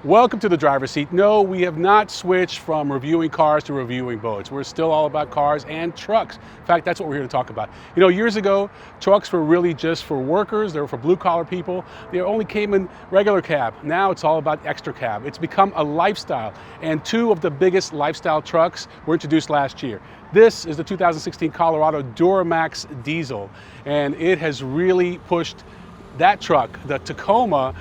Welcome to the driver's seat. No, we have not switched from reviewing cars to reviewing boats. We're still all about cars and trucks. In fact, that's what we're here to talk about. You know, years ago, trucks were really just for workers. They were for blue collar people. They only came in regular cab. Now it's all about extra cab. It's become a lifestyle. And two of the biggest lifestyle trucks were introduced last year. This is the 2016 Colorado Duramax Diesel, and it has really pushed that truck, the Tacoma,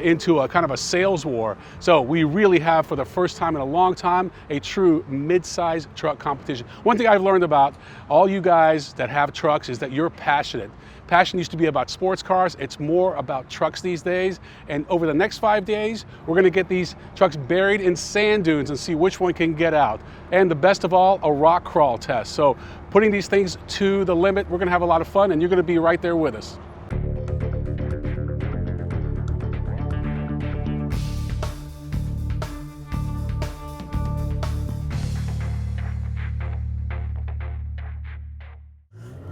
into a kind of a sales war. So we really have, for the first time in a long time, a true mid-size truck competition. One thing I've learned about all you guys that have trucks is that you're passionate. Passion used to be about sports cars. It's more about trucks these days. And over the next 5 days, we're gonna get these trucks buried in sand dunes and see which one can get out. And the best of all, a rock crawl test. So putting these things to the limit, we're gonna have a lot of fun, and you're gonna be right there with us.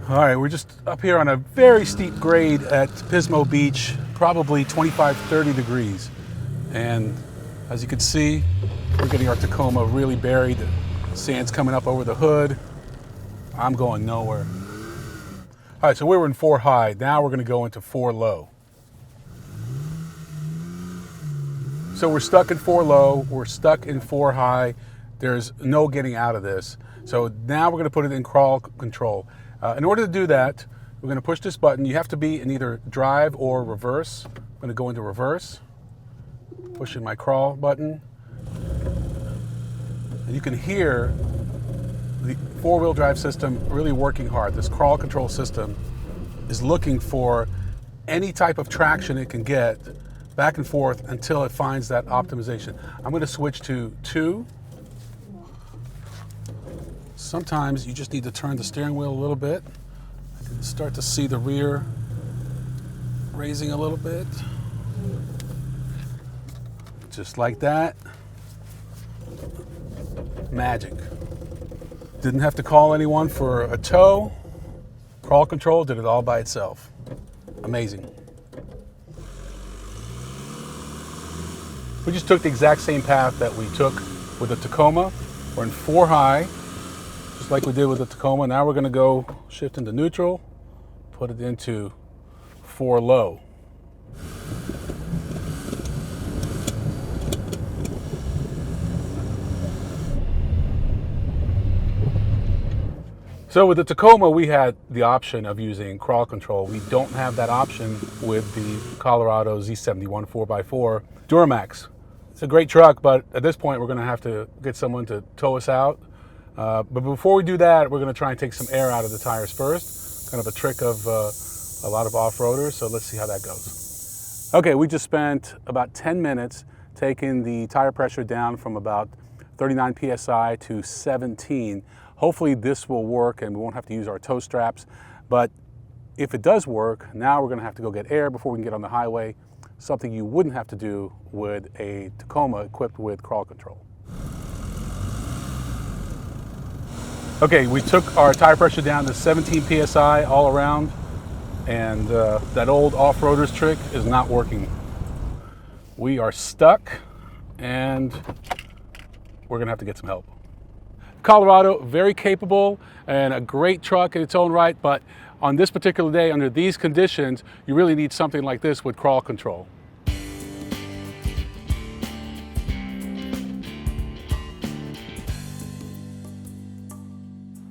All right, we're just up here on a very steep grade at Pismo Beach, probably 25, 30 degrees. And as you can see, we're getting our Tacoma really buried. The sand's coming up over the hood. I'm going nowhere. All right, so we were in 4 high. Now we're gonna go into 4 low. So we're stuck in 4 low, we're stuck in 4 high. There's no getting out of this. So now we're gonna put it in crawl control. In order to do that, we're going to push this button. You have to be in either drive or reverse. I'm going to go into reverse, push in my crawl button. And you can hear the 4-wheel drive system really working hard. This crawl control system is looking for any type of traction it can get back and forth until it finds that optimization. I'm going to switch to 2. Sometimes you just need to turn the steering wheel a little bit. I can start to see the rear raising a little bit. Just like that. Magic. Didn't have to call anyone for a tow. Crawl control did it all by itself. Amazing. We just took the exact same path that we took with the Tacoma. We're in 4 high. Just like we did with the Tacoma. Now we're going to go shift into neutral, put it into 4 low. So with the Tacoma, we had the option of using crawl control. We don't have that option with the Colorado Z71 4x4 Duramax. It's a great truck, but at this point we're going to have to get someone to tow us out. But before we do that, we're going to try and take some air out of the tires first. Kind of a trick of a lot of off-roaders, so let's see how that goes. Okay, we just spent about 10 minutes taking the tire pressure down from about 39 PSI to 17. Hopefully this will work and we won't have to use our tow straps. But if it does work, now we're going to have to go get air before we can get on the highway, something you wouldn't have to do with a Tacoma equipped with crawl control. Okay, we took our tire pressure down to 17 PSI all around, and that old off-roader's trick is not working. We are stuck, and we're gonna have to get some help. Colorado, very capable and a great truck in its own right, but on this particular day, under these conditions, you really need something like this with crawl control.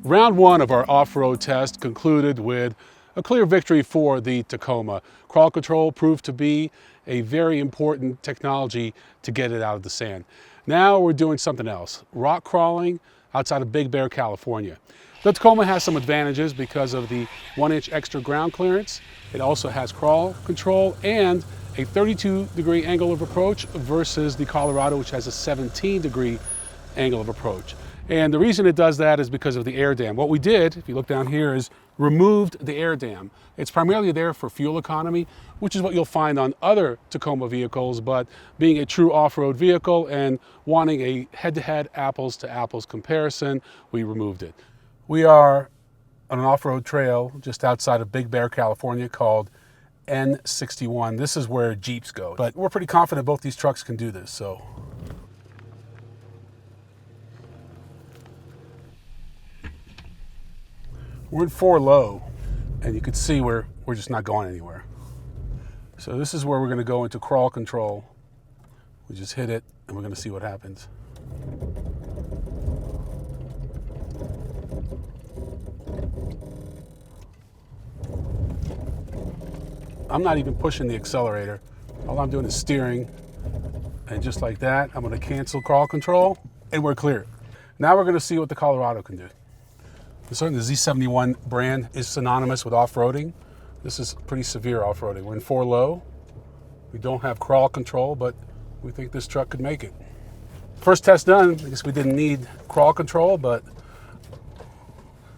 Round 1 of our off-road test concluded with a clear victory for the Tacoma. Crawl control proved to be a very important technology to get it out of the sand. Now we're doing something else, rock crawling outside of Big Bear, California. The Tacoma has some advantages because of the 1-inch extra ground clearance. It also has crawl control and a 32-degree angle of approach versus the Colorado, which has a 17-degree angle of approach. And the reason it does that is because of the air dam. What we did, if you look down here, is removed the air dam. It's primarily there for fuel economy, which is what you'll find on other Tacoma vehicles, but being a true off-road vehicle and wanting a head-to-head apples-to-apples comparison, we removed it. We are on an off-road trail just outside of Big Bear, California called N61. This is where Jeeps go, but we're pretty confident both these trucks can do this. So we're in 4 low, and you can see we're just not going anywhere. So this is where we're going to go into crawl control. We just hit it, and we're going to see what happens. I'm not even pushing the accelerator. All I'm doing is steering. And just like that, I'm going to cancel crawl control, and we're clear. Now we're going to see what the Colorado can do. Certainly the Z71 brand is synonymous with off-roading. This is pretty severe off-roading. We're in 4 low. We don't have crawl control, but we think this truck could make it. First test done. I guess we didn't need crawl control, but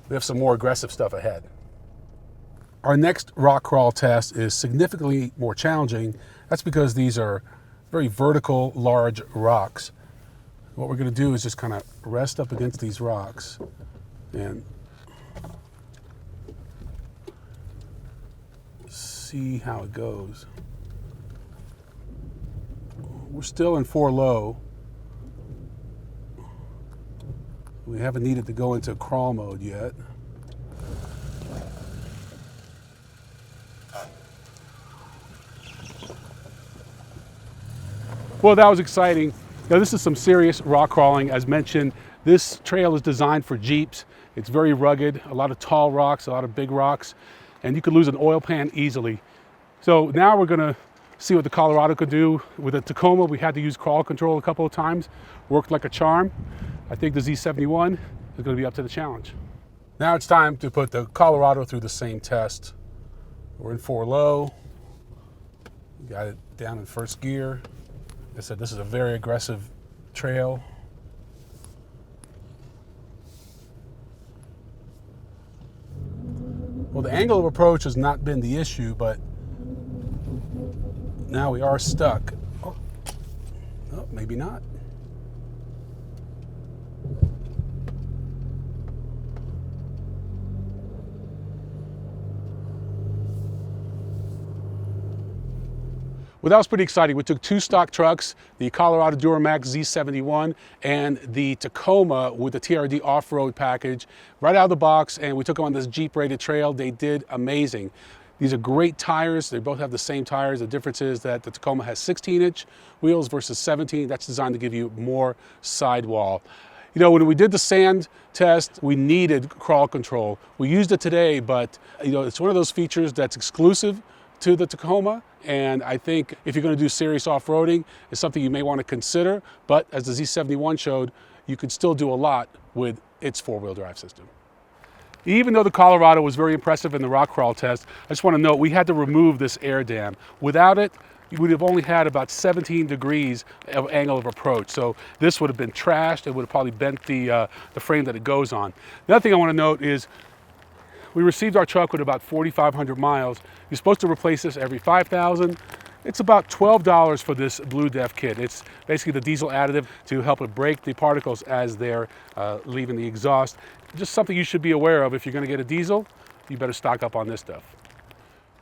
we have some more aggressive stuff ahead. Our next rock crawl test is significantly more challenging. That's because these are very vertical, large rocks. What we're going to do is just kind of rest up against these rocks and see how it goes. We're still in 4 low. We haven't needed to go into crawl mode yet. Well, that was exciting. Now, this is some serious rock crawling. As mentioned, this trail is designed for Jeeps. It's very rugged, a lot of tall rocks, a lot of big rocks, and you could lose an oil pan easily. So now we're gonna see what the Colorado could do. With the Tacoma, we had to use crawl control a couple of times. Worked like a charm. I think the Z71 is gonna be up to the challenge. Now it's time to put the Colorado through the same test. We're in 4 low. Got it down in first gear. Like I said, this is a very aggressive trail. Well, the angle of approach has not been the issue, but now we are stuck. Oh, maybe not. Well, that was pretty exciting. We took 2 stock trucks, the Colorado Duramax Z71 and the Tacoma with the TRD Off-Road package right out of the box, and we took them on this Jeep-rated trail. They did amazing. These are great tires. They both have the same tires. The difference is that the Tacoma has 16-inch wheels versus 17. That's designed to give you more sidewall. You know, when we did the sand test, we needed crawl control. We used it today, but you know, it's one of those features that's exclusive to the Tacoma, and I think if you're going to do serious off-roading, it's something you may want to consider. But as the Z71 showed, you could still do a lot with its 4-wheel drive system. Even though the Colorado was very impressive in the rock crawl test, I just want to note we had to remove this air dam. Without it, you would have only had about 17 degrees of angle of approach. So this would have been trashed. It would have probably bent the frame that it goes on. The other thing I want to note is we received our truck with about 4,500 miles. You're supposed to replace this every 5,000. It's about $12 for this Blue Def kit. It's basically the diesel additive to help it break the particles as they're leaving the exhaust. Just something you should be aware of. If you're going to get a diesel, you better stock up on this stuff.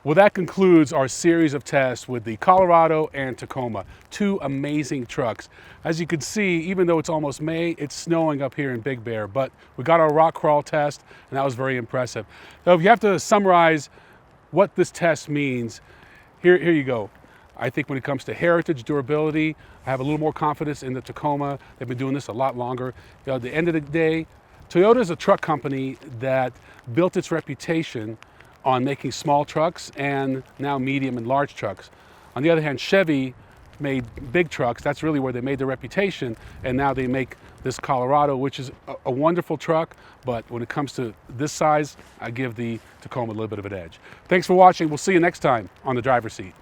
Well, that concludes our series of tests with the Colorado and Tacoma, 2 amazing trucks. As you can see, even though it's almost May, it's snowing up here in Big Bear, but we got our rock crawl test, and that was very impressive. So if you have to summarize what this test means, here you go. I think when it comes to heritage, durability, I have a little more confidence in the Tacoma. They've been doing this a lot longer. You know, at the end of the day, Toyota is a truck company that built its reputation on making small trucks and now medium and large trucks. On the other hand, Chevy made big trucks. That's really where they made their reputation, and now they make this Colorado, which is a wonderful truck, but when it comes to this size, I give the Tacoma a little bit of an edge. Thanks for watching. We'll see you next time on The Driver's Seat.